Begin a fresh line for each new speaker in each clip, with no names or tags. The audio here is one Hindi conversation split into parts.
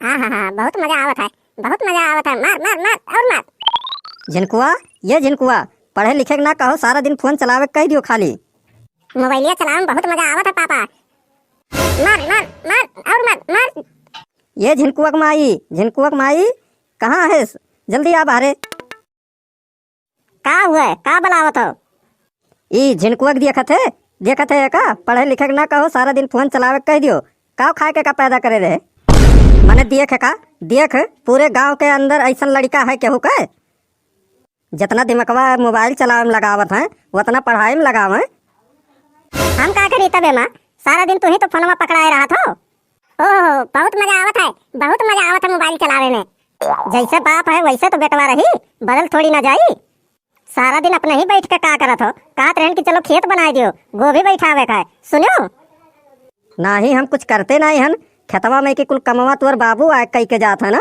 हाँ हाँ हाँ, बहुत मजा आवत है, बहुत मजा आवत है। मार मार मार और मार।
झिनकुआ, ये झिनकुआ, पढ़े लिखे ना कहो, सारा दिन फोन चलावे कह दियो खाली।
मोबाइलिया चलावे में बहुत मजा आवत है पापा। मार मार मार और मार मार।
ये झिनकुआ की माई कहाँ है? जल्दी आ बाहरे।
का हुआ है? का बुलावत हो?
ई झिनकुआ के देखत है का? पढ़े लिखे ना कहो, सारा दिन फोन चलावे कह दियो। का खाए के का पैदा करे रहे? मने देख पूरे गांव के अंदर ऐसा लड़का है केहू के? जितना दिमागवा मोबाइल चलावे में लगावत है उतना पढ़ाई में लगावे।
हम का करी तबे माँ? सारा दिन तू ही तो फोनवा पकड़ाए रहा था। ओह, बहुत मजा आवत है, बहुत मजा आवत है मोबाइल चलावे में। जैसे बाप है वैसे तो बेटवा रही, बदल थोड़ी ना जाई। सारा दिन अपने ही बैठ के का करत हो? कहत रहन कि चलो खेत बनाए दियो, गोभी बैठावे का है। सुनियो
नहीं, हम कुछ करते नहीं हन। खेतवा में की कुल कमवा तोर बाबू आ कह के जात है ना।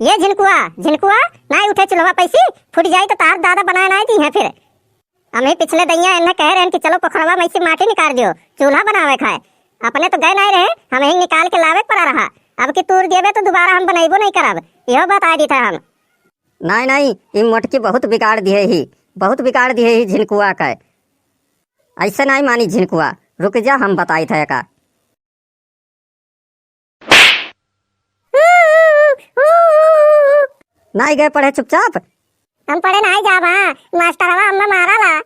ये झिनकुआ नहीं उठे चुलवा पैसी फुट जाई तो तार दादा बनाए नहीं दी है। फिर हमें पिछले दैया इन्हें कह रहे हैं कि चलो पोखरवा में से माटी निकाल दियो, चूल्हा बनावे खाए। अपने तो गए नहीं रहे, हमें ही निकाल के लावे पड़ा रहा। अब की तूर देवे तो दोबारा हम बनाइबो नहीं करब, यह बात आ दी था हम।
नहीं, ये मोटकी बहुत बिगाड़ दिए ही झिनकुआ का। ऐसे नहीं मानी झिनकुआ, रुक जा, हम बताई थे का। नहीं गए पढ़े चुपचाप?
हम पढ़े नहीं जाबा, मास्टरवा अम्मा मारा ला।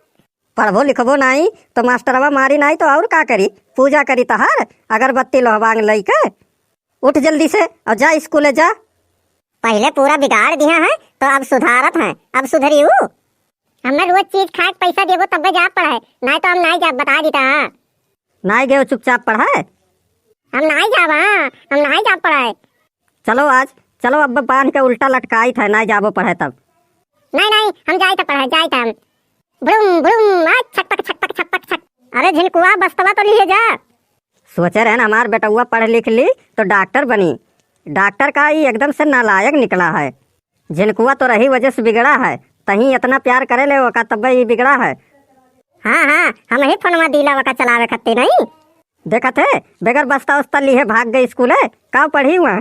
पढ़बो लिखबो नहीं तो मास्टरवा मारी नहीं तो और का करी? पूजा करी तहार अगरबत्ती लोहबांग लई के। उठ जल्दी से और जा स्कूल जा।
पहले पूरा बिगाड़ दिया है तो अब सुधारत है, अब सुधरी हूँ। हमें रोज चीज खाए पैसा देबो तब जा पढ़े, नहीं तो हम नहीं जा, बता देता।
नहीं गए चुपचाप पढ़े?
हम नहीं जाबा, हम नहीं जा पढ़े।
चलो अब बांध के उल्टा लटकाई था, नहीं जाबो पढ़े तब।
नहीं हम जाए तो पढ़े, जाए हम। ब्रुम ब्रुम आज छक। अरे झिनकुआ बस्तवा तो लिए जा।
सोचे रहे ना हमार बेटुआ पढ़ लिख ली तो डॉक्टर बनी। डॉक्टर का ही एकदम से नालायक निकला है। झिनकुआ तो रही वजह से बिगड़ा है, तही इतना प्यार करे ले वका तब ही बिगड़ा है।
हाँ हम ही फोनवा दिला वका चलावे खत्ती नहीं।
देखा थे बगैर बस्ता उस्ता लिए भाग गई स्कूल है, का पढ़ी हुआ?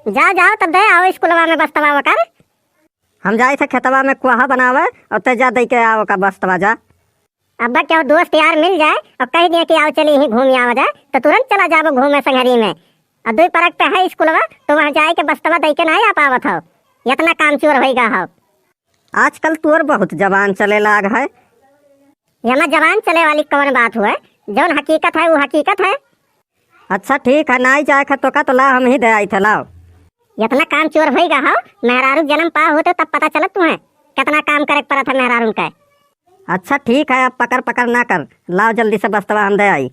जाओ तब दे आओ स्कूलवा में बस्तवा वकर।
हम जाए थे खेतवा में कुहा बनावे और तेजा दे के आओ का बस्तवा जा।
अब क्या दोस्त यार मिल जाए और कह दिया कि आओ चली ही घूम आवा जाए तो तुरंत चला जाबो घूमे संगरी में। और 2 परक पे है स्कूलवा तो वहाँ जाए के बस्तवा दे के नहीं आ पावत हो, इतना काम चोर होगा हो।
आजकल तोर बहुत जबान चले लाग है।
यहाँ जबान चले वाली कौन बात हुआ? जौन हकीकत है वो हकीकत है।
अच्छा ठीक है, नहीं जाए तो का तो ला हम ही दे आई थे, लाओ।
इतना काम चोर होगा हो, मेहरारू जन्म पा होते तब पता चलत तुम्हें कितना काम करे पड़ा था मेहरारू का।
अच्छा ठीक है, अब पकड़ ना कर, लाओ जल्दी से बस्तवा हम दे आई।